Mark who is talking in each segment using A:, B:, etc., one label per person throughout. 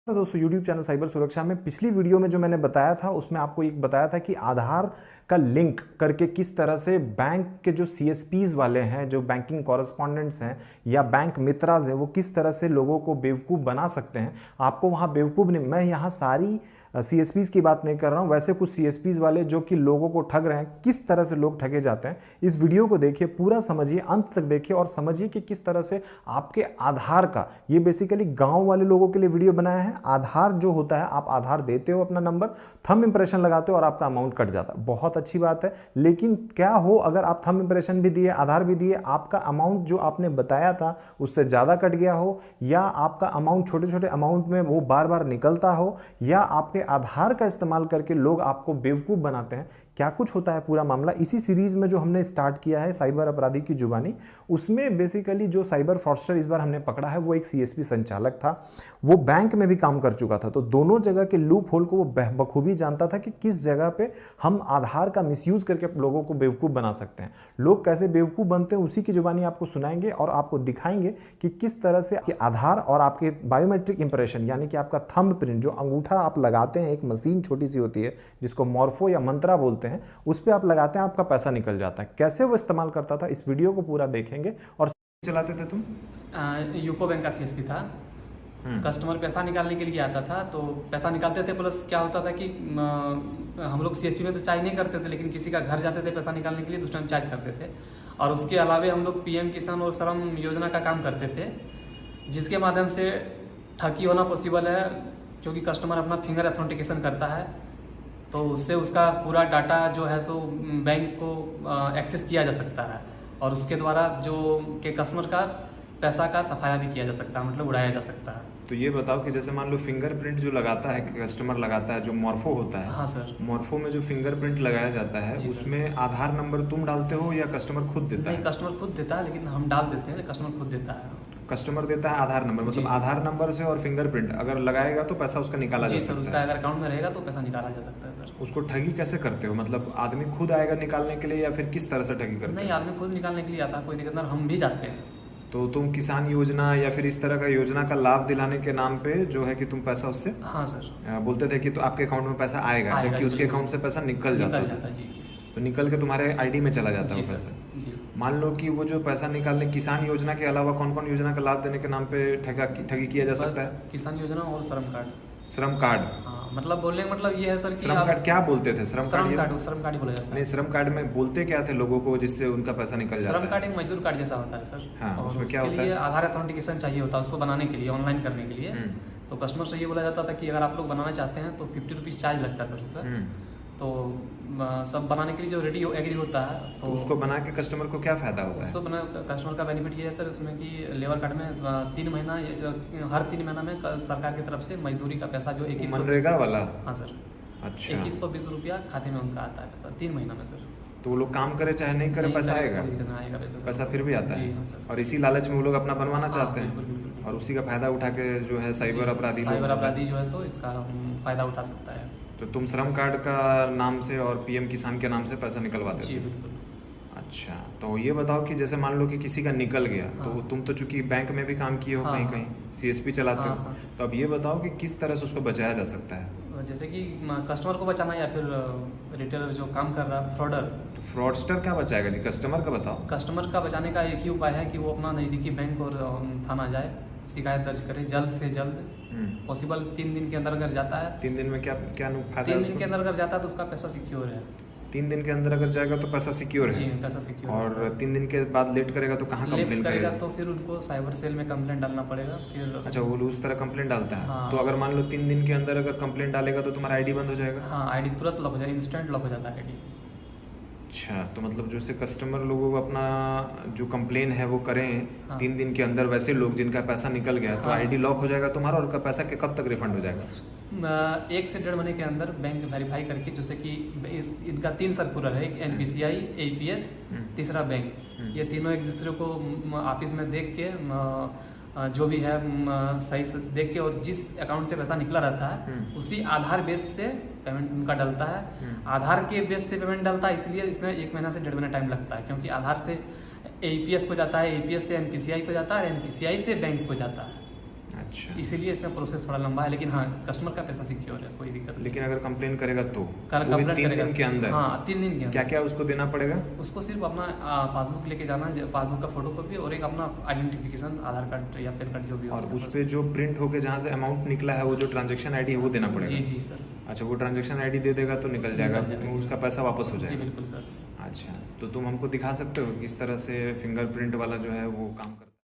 A: तो दोस्तों YouTube channel cyber सुरक्षा में पिछली वीडियो में जो मैंने बताया था उसमें आपको एक बताया था कि आधार का लिंक करके किस तरह से बैंक के जो CSPs वाले हैं, जो बैंकिंग कॉरेस्पॉन्डेंट्स हैं या बैंक मित्राज हैं, वो किस तरह से लोगों को बेवकूफ़ बना सकते हैं। आपको वहाँ बेवकूफ़ नहीं, मैं यहाँ सारी CSPs की बात नहीं कर रहा हूँ, वैसे कुछ CSPs वाले जो कि लोगों को ठग रहे हैं, किस तरह से लोग ठगे जाते हैं। इस वीडियो को देखिए, पूरा समझिए, अंत तक देखिए और समझिए कि किस तरह से आपके आधार का, ये बेसिकली गांव वाले लोगों के लिए वीडियो बनाया है। आधार जो होता है, आप आधार देते हो अपना नंबर, थंब इंप्रेशन लगाते हो और आपका अमाउंट कट जाता है, बहुत अच्छी बात है। लेकिन क्या हो अगर आप थंब इंप्रेशन भी दिए, आधार भी दिए, आपका अमाउंट जो आपने बताया था उससे ज़्यादा कट गया हो, या आपका अमाउंट छोटे छोटे अमाउंट में वो बार बार निकलता हो, या आपके आधार का इस्तेमाल करके लोग आपको बेवकूफ़ बनाते हैं। क्या कुछ होता है पूरा मामला इसी सीरीज़ में जो हमने स्टार्ट किया है, साइबर अपराधी की जुबानी, उसमें बेसिकली जो साइबर फ्रॉडस्टर इस बार हमने पकड़ा है वो एक CSP संचालक था, वो बैंक में भी काम कर चुका था, तो दोनों जगह के लूप होल को वो बखूबी जानता था कि किस जगह पे हम आधार का मिसयूज़ करके लोगों को बेवकूफ़ बना सकते हैं। लोग कैसे बेवकूफ़ बनते हैं उसी की जुबानी आपको सुनाएंगे और आपको दिखाएंगे कि किस तरह से आपके आधार और आपके बायोमेट्रिक इंप्रेशन, यानी कि आपका थंब प्रिंट, जो अंगूठा आप लगाते हैं, एक मशीन छोटी सी होती है जिसको मॉर्फो या मंत्रा बोलते हैं, उस पे आप लगाते हैं, आपका पैसा निकल जाता है। कैसे वो इस्तेमाल करता था, इस वीडियो को पूरा देखेंगे। और चलाते थे तुम?
B: यूको बैंक का CSP था। कस्टमर पैसा निकालने के लिए आता था तो पैसा निकालते थे, प्लस क्या होता था कि हम लोग CSP में तो चार्ज नहीं करते थे, लेकिन किसी का घर जाते थे पैसा निकालने के लिए तो उस टाइम चार्ज करते थे। और उसके अलावा हम लोग PM किसान और श्रम योजना का काम करते थे, जिसके माध्यम से ठगी होना पॉसिबल है, क्योंकि कस्टमर अपना फिंगर ऑथेंटिकेशन करता है, तो उससे उसका पूरा डाटा जो है सो बैंक को एक्सेस किया जा सकता है, और उसके द्वारा जो के कस्टमर का पैसा का सफाया भी किया जा सकता है, मतलब उड़ाया जा सकता है।
A: तो ये बताओ कि जैसे मान लो फिंगरप्रिंट जो लगाता है कस्टमर लगाता है, जो मॉर्फो होता है।
B: हाँ सर।
A: मॉर्फो में जो फिंगरप्रिंट लगाया जाता है उसमें आधार नंबर तुम डालते हो या कस्टमर खुद देता है?
B: नहीं, कस्टमर खुद देता है, लेकिन हम डाल देते हैं, कस्टमर खुद देता है।
A: कस्टमर देता है आधार नंबर, मतलब आधार नंबर से और फिंगरप्रिंट अगर लगाएगा तो पैसा उसका निकाला जा सकता है।
B: उसका अगर अकाउंट में रहेगा तो पैसा निकाला जा सकता है सर।
A: उसको ठगी कैसे करते हो, मतलब आदमी खुद आएगा निकालने के लिए या फिर किस तरह से ठगी करते हो?
B: नहीं, आदमी खुद निकालने के लिए आता है, कोई दिक्कत नहीं, हम भी जाते हैं।
A: तो तुम किसान योजना या फिर इस तरह का योजना का लाभ दिलाने के नाम पे जो है कि तुम पैसा उससे,
B: हाँ सर,
A: बोलते थे कि तो आपके अकाउंट में पैसा आएगा, जबकि उसके अकाउंट से पैसा निकल जाता था। तो निकल के तुम्हारे ID में चला जाता है वो पैसा। मान लो कि वो जो पैसा निकालने, किसान योजना के अलावा कौन कौन योजना का लाभ देने के नाम पे ठगी किया जा सकता है?
B: किसान योजना और श्रम कार्ड।
A: श्रम कार्ड?
B: हाँ, मतलब बोलने का मतलब ये है सर कि
A: श्रम कार्ड क्या बोलते थे? श्रम कार्ड ही
B: बोला जाता है।
A: नहीं, श्रम कार्ड में बोलते क्या थे लोगों को जिससे उनका पैसा निकल जाता है?
B: श्रम कार्ड एक मजदूर कार्ड जैसा होता है सर।
A: हाँ,
B: और
A: उसमें क्या
B: होता
A: है?
B: आधार ऑथेंटिकेशन चाहिए होता है उसको बनाने के लिए, ऑनलाइन करने के लिए। तो कस्टमर से ये बोला जाता था कि अगर आप लोग बनाना चाहते हैं तो 50 रुपीज़ चार्ज लगता है सर उसका। तो सब बनाने के लिए जो रेडी एग्री होता है
A: तो उसको बना के कस्टमर को क्या फायदा होता है?
B: उसको बना कस्टमर का बेनिफिट ये है सर उसमें कि लेबर कार्ड में 3 महीना, हर 3 महीना में सरकार की तरफ से मजदूरी का पैसा जो 2100
A: मनरेगा वाला।
B: हाँ सर।
A: अच्छा,
B: 2120 रुपया खाते में उनका आता है पैसा 3 महीना में सर।
A: तो वो लोग काम करे चाहे नहीं करे पैसा आएगा? पैसा फिर भी आता है। और इसी लालच में वो लोग अपना बनवाना चाहते हैं और उसी का फायदा उठा के जो है साइबर अपराधी
B: जो है सो इसका फायदा उठा सकता है।
A: तो तुम श्रम कार्ड का नाम से और PM किसान के नाम से पैसा निकलवाते हो?
B: जी बिल्कुल।
A: अच्छा, तो ये बताओ कि जैसे मान लो कि किसी का निकल गया, तो तुम तो चूंकि बैंक में भी काम किए हो, कहीं कहीं CSP चलाते हो, तो अब ये बताओ कि किस तरह से उसको बचाया जा सकता है?
B: जैसे कि कस्टमर को बचाना या फिर रिटेलर जो काम कर रहा है, फ्रॉडर।
A: फ्रॉडस्टर क्या बचाएगा जी, कस्टमर का बताओ।
B: कस्टमर का बचाने का एक ही उपाय है कि वो अपना नज़दीकी बैंक और थाना जाए, शिकायत दर्ज करे जल्द से जल्द, पॉसिबल 3 दिन के अंदर अगर जाता है।
A: 3 दिन में क्या क्या फायदा?
B: 3 दिन के अंदर अगर जाता है तो उसका पैसा सिक्योर है।
A: 3 दिन के अंदर अगर जाएगा तो पैसा सिक्योर है?
B: जी, पैसा सिक्योर।
A: और 3 दिन के बाद लेट करेगा तो कहाँ कंप्लेन करेगा?
B: तो फिर उनको साइबर सेल में कंप्लेंट डालना पड़ेगा फिर।
A: अच्छा, वो उस तरह कंप्लेंट डालता है।
B: हाँ।
A: तो अगर मान लो 3 दिन के अंदर अगर कंप्लेंट डालेगा तो तुम्हारा ID बंद हो जाएगा?
B: हाँ, ID तुरंत लॉक हो जाएगा, इंस्टेंट लॉक हो जाता है ID।
A: अच्छा, तो मतलब जैसे कस्टमर लोगों को अपना जो कंप्लेन है वो करें 3 दिन के अंदर, वैसे लोग जिनका पैसा निकल गया तो ID लॉक हो जाएगा तुम्हारा, और उनका पैसा के कब तक रिफंड हो जाएगा?
B: 1 से 1.5 महीने के अंदर बैंक वेरीफाई करके, जैसे कि इनका 3 सर्कुलर है, एक NPCI, APS, तीसरा बैंक, ये तीनों एक दूसरे को ऑफिस में देख के जो भी है सही से देख के, और जिस अकाउंट से पैसा निकला रहता है उसी आधार बेस से पेमेंट उनका डलता है। आधार के बेस से पेमेंट डलता है, इसलिए इसमें 1 महीना से 1.5 महीना टाइम लगता है, क्योंकि आधार से APS को जाता है, APS से NPCI को जाता है, NPCI से बैंक को जाता है।
A: अच्छा,
B: इसीलिए इसमें प्रोसेस थोड़ा लंबा है, लेकिन हाँ कस्टमर का पैसा सिक्योर है, कोई दिक्कत नहीं।
A: लेकिन अगर कंप्लेन करेगा तो
B: कंप्लेंट
A: 3 दिन के अंदर?
B: हाँ 3 दिन के अंदर।
A: क्या क्या उसको देना पड़ेगा?
B: उसको सिर्फ अपना पासबुक लेके जाना, पासबुक का फोटो कॉपी और एक अपना आइडेंटिफिकेशन, आधार कार्ड या पैन कार्ड जो भी हो।
A: और उस पे जो प्रिंट होके जहाँ से अमाउंट निकला है, वो जो ट्रांजैक्शन आईडी है वो देना पड़ेगा?
B: जी जी सर।
A: अच्छा, वो ट्रांजैक्शन आईडी दे देगा तो निकल जाएगा, उसका पैसा वापस हो
B: जी
A: जाएगा?
B: बिल्कुल सर।
A: अच्छा, तो तुम हमको दिखा सकते हो किस तरह से फिंगरप्रिंट वाला जो है वो काम करता है?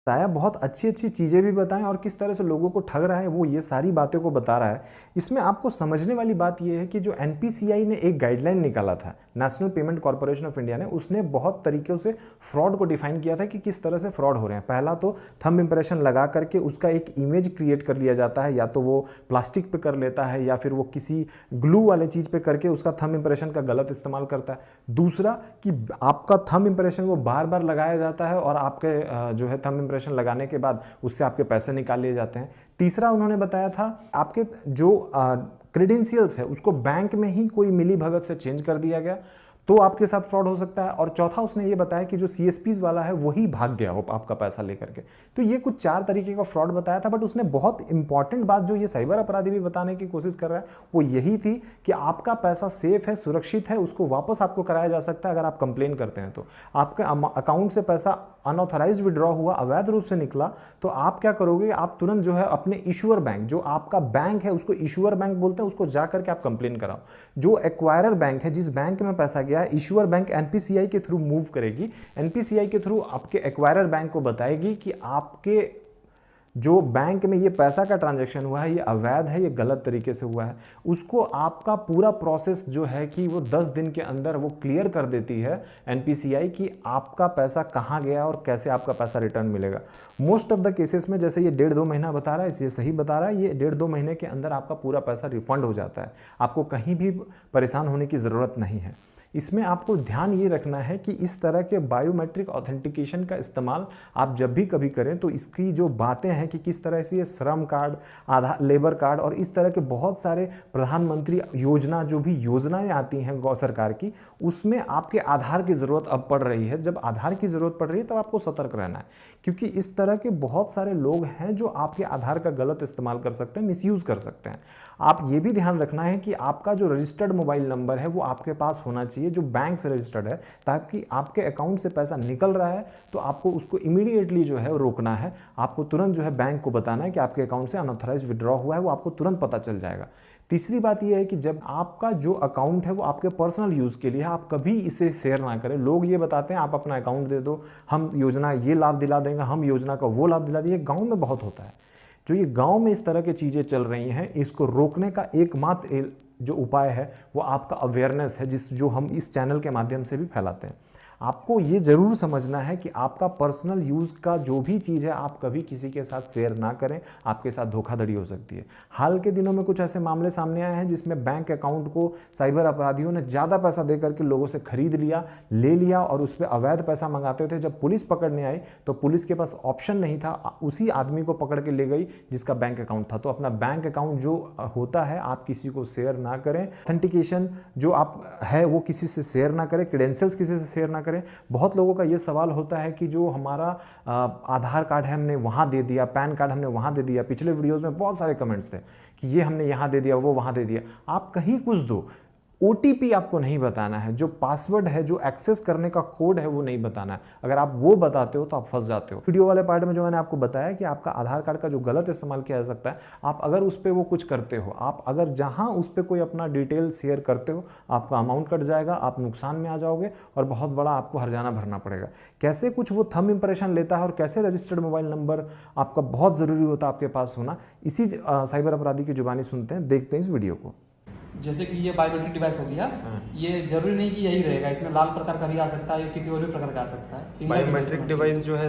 C: बताया, बहुत अच्छी अच्छी चीज़ें भी बताएं और किस तरह से लोगों को ठग रहा है वो ये सारी बातें को बता रहा है। इसमें आपको समझने वाली बात ये है कि जो एनपीसीआई ने एक गाइडलाइन निकाला था, national payment corporation of India ने, उसने बहुत तरीक़ों से फ्रॉड को डिफाइन किया था कि किस तरह से फ्रॉड हो रहे हैं। पहला तो थंब इंप्रेशन लगा करके उसका एक इमेज क्रिएट कर लिया जाता है, या तो वो प्लास्टिक पे कर लेता है या फिर वो किसी ग्लू वाले चीज़ पे करके उसका थंब इंप्रेशन का गलत इस्तेमाल करता है। दूसरा कि आपका थंब इंप्रेशन वो बार बार लगाया जाता है और आपके जो है थंब इंप्रेशन लगाने के बाद उससे आपके पैसे निकाल लिए जाते हैं। तीसरा उन्होंने बताया था आपके जो क्रेडेंशियल्स है उसको बैंक में ही कोई मिली भगत से चेंज कर दिया गया तो आपके साथ फ्रॉड हो सकता है। और चौथा उसने ये बताया कि जो सीएसपीज वाला है वही भाग गया हो आपका पैसा लेकर के। तो ये कुछ 4 तरीके का फ्रॉड बताया था, बट उसने बहुत इंपॉर्टेंट बात जो ये साइबर अपराधी भी बताने की कोशिश कर रहा है वो यही थी कि आपका पैसा सेफ है, सुरक्षित है, उसको वापस आपको कराया जा सकता है अगर आप कंप्लेन करते हैं। तो आपके अकाउंट से पैसा अनऑथराइज विड्रॉ हुआ, अवैध रूप से निकला, तो आप क्या करोगे, आप तुरंत जो है अपने इशूअर बैंक, जो आपका बैंक है उसको इशूअर बैंक बोलते हैं, उसको जा करके आप कंप्लेन कराओ। जो एक्वायरर बैंक है, जिस बैंक में पैसा गया, इशूअर बैंक एनपीसीआई के थ्रू मूव करेगी, एनपीसीआई के थ्रू आपके एक्वायरर बैंक को बताएगी कि आपके जो बैंक में ये पैसा का ट्रांजैक्शन हुआ है ये अवैध है, ये गलत तरीके से हुआ है। उसको आपका पूरा प्रोसेस जो है कि वो 10 दिन के अंदर वो क्लियर कर देती है एनपीसीआई कि आपका पैसा कहाँ गया और कैसे आपका पैसा रिटर्न मिलेगा। मोस्ट ऑफ द केसेस में जैसे ये 1.5-2 महीना बता रहा है, ये सही बता रहा है, ये 1.5-2 महीने के अंदर आपका पूरा पैसा रिफंड हो जाता है। आपको कहीं भी परेशान होने की ज़रूरत नहीं है। इसमें आपको ध्यान ये रखना है कि इस तरह के बायोमेट्रिक ऑथेंटिकेशन का इस्तेमाल आप जब भी कभी करें तो इसकी जो बातें हैं कि किस तरह से ये श्रम कार्ड, आधार, लेबर कार्ड और इस तरह के बहुत सारे प्रधानमंत्री योजना, जो भी योजनाएं आती हैं गौ सरकार की, उसमें आपके आधार की ज़रूरत अब पड़ रही है। जब आधार की ज़रूरत पड़ रही है तब आपको सतर्क रहना है, क्योंकि इस तरह के बहुत सारे लोग हैं जो आपके आधार का गलत इस्तेमाल कर सकते हैं, मिसयूज़ कर सकते हैं। आप ये भी ध्यान रखना है कि आपका जो रजिस्टर्ड मोबाइल नंबर है वो आपके पास होना चाहिए, जो बैंक से रजिस्टर्ड है, ताकि आपके अकाउंट से पैसा निकल रहा है तो आपको उसको इमीडिएटली जो है रोकना है। आपको तुरंत जो है बैंक को बताना है कि आपके अकाउंट से अनऑथराइज विड्रॉ हुआ है, वो आपको तुरंत पता चल जाएगा। तीसरी बात यह है कि जब आपका जो अकाउंट है वो आपके पर्सनल यूज़ के लिए है, आप कभी इसे शेयर ना करें। लोग ये बताते हैं आप अपना अकाउंट दे दो, हम योजना ये लाभ दिला देंगे, हम योजना का वो लाभ दिला देंगे। गाँव में बहुत होता है, जो ये गांव में इस तरह की चीज़ें चल रही हैं, इसको रोकने का एकमात्र जो उपाय है वो आपका अवेयरनेस है, जो हम इस चैनल के माध्यम से भी फैलाते हैं। आपको ये ज़रूर समझना है कि आपका पर्सनल यूज़ का जो भी चीज़ है आप कभी किसी के साथ शेयर ना करें, आपके साथ धोखाधड़ी हो सकती है। हाल के दिनों में कुछ ऐसे मामले सामने आए हैं जिसमें बैंक अकाउंट को साइबर अपराधियों ने ज़्यादा पैसा दे करके लोगों से खरीद लिया, ले लिया और उस पर अवैध पैसा मंगाते थे। जब पुलिस पकड़ने आई तो पुलिस के पास ऑप्शन नहीं था, उसी आदमी को पकड़ के ले गई जिसका बैंक अकाउंट था। तो अपना बैंक अकाउंट जो होता है आप किसी को शेयर ना करें। ऑथेंटिकेशन जो आप है वो किसी से शेयर ना करें, क्रेडेंशियल्स किसी से शेयर ना करें। बहुत लोगों का ये सवाल होता है कि जो हमारा आधार कार्ड है हमने वहाँ दे दिया, पैन कार्ड हमने वहाँ दे दिया। पिछले वीडियोस में बहुत सारे कमेंट्स थे कि ये हमने यहाँ दे दिया, वो वहाँ दे दिया। आप कहीं कुछ दो, OTP आपको नहीं बताना है, जो पासवर्ड है, जो एक्सेस करने का कोड है वो नहीं बताना है। अगर आप वो बताते हो तो आप फंस जाते हो। वीडियो वाले पार्ट में जो मैंने आपको बताया कि आपका आधार कार्ड का जो गलत इस्तेमाल किया जा सकता है, आप अगर उस पर वो कुछ करते हो, आप अगर जहां उस पर कोई अपना डिटेल शेयर करते हो, आपका अमाउंट कट जाएगा, आप नुकसान में आ जाओगे और बहुत बड़ा आपको हर्जाना भरना पड़ेगा। कैसे कुछ वो थंब इंप्रेशन लेता है और कैसे रजिस्टर्ड मोबाइल नंबर आपका बहुत ज़रूरी होता है आपके पास होना, इसी साइबर अपराधी की जुबानी सुनते हैं, देखते हैं इस वीडियो को।
B: जैसे कि ये बायोमेट्रिक डिवाइस हो गया, ये जरूरी नहीं कि यही रहेगा, इसमें लाल प्रकार का भी आ सकता है, किसी और भी प्रकार का आ सकता है।
A: बायोमेट्रिक डिवाइस जो है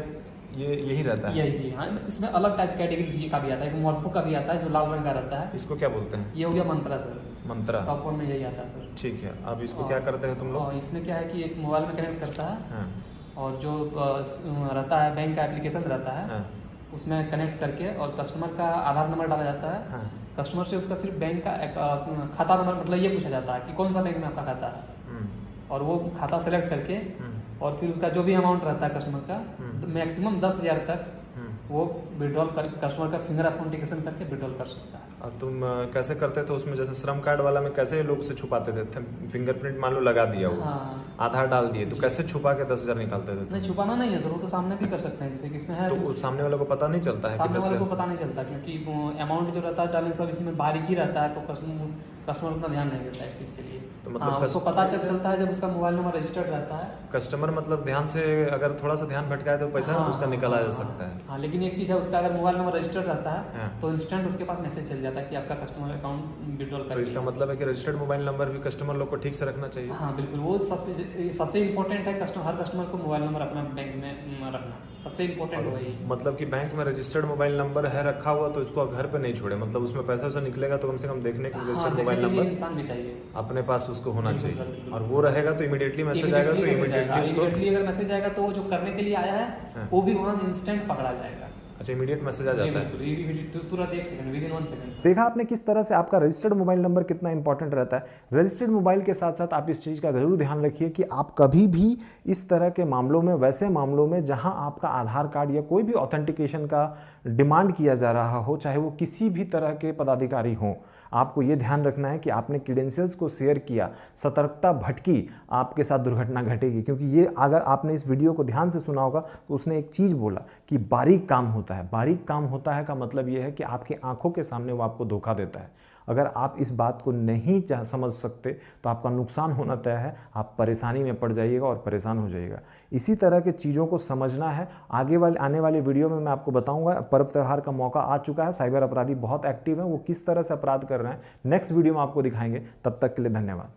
A: ये यही रहता है,
B: यही। हाँ, इसमें अलग टाइप कैटेगरी का भी आता है, एक मॉर्फो का भी आता है जो लाल रंग का रहता है।
A: इसको क्या बोलते हैं?
B: ये हो गया मंत्रा सर,
A: मंत्रा
B: टॉप वन में यही आता है सर।
A: ठीक है, अब इसको क्या करते हैं तुम लोग?
B: इसमें क्या है कि एक मोबाइल में कनेक्ट करता है और जो रहता है बैंक का एप्लीकेशन रहता है उसमें कनेक्ट करके और कस्टमर का आधार नंबर डाला जाता है। कस्टमर से उसका सिर्फ बैंक का खाता नंबर, मतलब ये पूछा जाता है कि कौन सा बैंक में आपका खाता है, और वो खाता सेलेक्ट करके और फिर उसका जो भी अमाउंट रहता है कस्टमर का, मैक्सिमम 10,000 तक वो विड्रॉल कर कस्टमर का फिंगर ऑथेंटिकेशन करके विड्रॉल कर सकता है।
C: और तुम कैसे करते थे उसमें, जैसे श्रम कार्ड वाला में कैसे लोग से छुपाते थे? फिंगरप्रिंट मान लो लगा दिया वो,
B: हाँ,
C: आधार डाल दिए, तो कैसे छुपा के 10,000 निकालते थे?
B: नहीं छुपाना नहीं है सर, वो तो सामने भी कर सकते हैं, जैसे कि इसमें है
C: तो उस सामने वाले को पता नहीं चलता है कि
B: सामने वाले को
C: 10,000?
B: पता नहीं चलता, क्योंकि अमाउंट जो रहता है डालिंग सब इसमें बारीकी रहता है, तो कस्टमर उतना ध्यान नहीं देता है इस चीज़ के लिए।
C: तो मतलब
B: हाँ, उसको पता चलता है जब उसका मोबाइल नंबर रजिस्टर्ड रहता है।
C: कस्टमर मतलब ध्यान से अगर थोड़ा सा ध्यान भटकाए तो पैसा
B: हाँ,
C: उसका निकाला जा सकता है।
B: हाँ, लेकिन एक चीज़ है, उसका अगर मोबाइल नंबर रजिस्टर्ड रहता है
C: हाँ।
B: तो इंस्टेंट उसके पास मैसेज चल जाता है कि आपका कस्टमर अकाउंट विड्रॉल कर
C: तो इसका
B: दिया।
C: मतलब है कि रजिस्टर्ड मोबाइल नंबर भी कस्टमर लोग को ठीक से रखना चाहिए।
B: हाँ बिल्कुल, वो सबसे इम्पोर्टेंट है, हर कस्टमर को मोबाइल नंबर अपना बैंक में रखना सबसे इम्पोर्टेंट वही है।
C: मतलब कि बैंक में रजिस्टर्ड मोबाइल नंबर है रखा हुआ तो इसको घर पे नहीं छोड़े, मतलब उसमें पैसा वैसा निकलेगा तो कम से कम देखने के लिए
B: हाँ,
C: रजिस्टर्ड
B: देखने
C: मोबाइल
B: के लिए
C: नंबर
B: इंसान भी चाहिए,
C: अपने पास उसको होना
B: बिल्कुल सर,
C: चाहिए,
B: बिल्कुल।
C: और वो रहेगा तो इमीडिएटली मैसेज आएगा, तो इमीडिएटली उसको,
B: इमीडिएटली अगर मैसेज आएगा तो वो जो करने के लिए आया है
C: हाँ।
B: वो भी वहाँ इंस्टेंट पकड़ा जाएगा।
C: अच्छा इमीडिएट मैसेज आ जाता है।
B: तुरंत 1 सेकंड, विदिन 1 सेकंड।
A: देखा आपने किस तरह से आपका रजिस्टर्ड मोबाइल नंबर कितना इंपॉर्टेंट रहता है। रजिस्टर्ड मोबाइल के साथ साथ आप इस चीज़ का ज़रूर ध्यान रखिए कि आप कभी भी इस तरह के मामलों में, वैसे मामलों में जहां आपका आधार कार्ड या कोई भी ऑथेंटिकेशन का डिमांड किया जा रहा हो, चाहे वो किसी भी तरह के पदाधिकारी हों, आपको ये ध्यान रखना है कि आपने क्रीडेंशियल्स को शेयर किया, सतर्कता भटकी, आपके साथ दुर्घटना घटेगी। क्योंकि ये अगर आपने इस वीडियो को ध्यान से सुना होगा तो उसने एक चीज़ बोला कि बारीक काम होता है। बारीक काम होता है का मतलब ये है कि आपकी आंखों के सामने वो आपको धोखा देता है। अगर आप इस बात को नहीं समझ सकते तो आपका नुकसान होना तय है, आप परेशानी में पड़ जाइएगा और परेशान हो जाइएगा। इसी तरह के चीज़ों को समझना है। आने वाले वीडियो में मैं आपको बताऊंगा, पर्व त्यौहार का मौका आ चुका है, साइबर अपराधी बहुत एक्टिव हैं, वो किस तरह से अपराध कर रहे हैं नेक्स्ट वीडियो में आपको दिखाएंगे। तब तक के लिए धन्यवाद।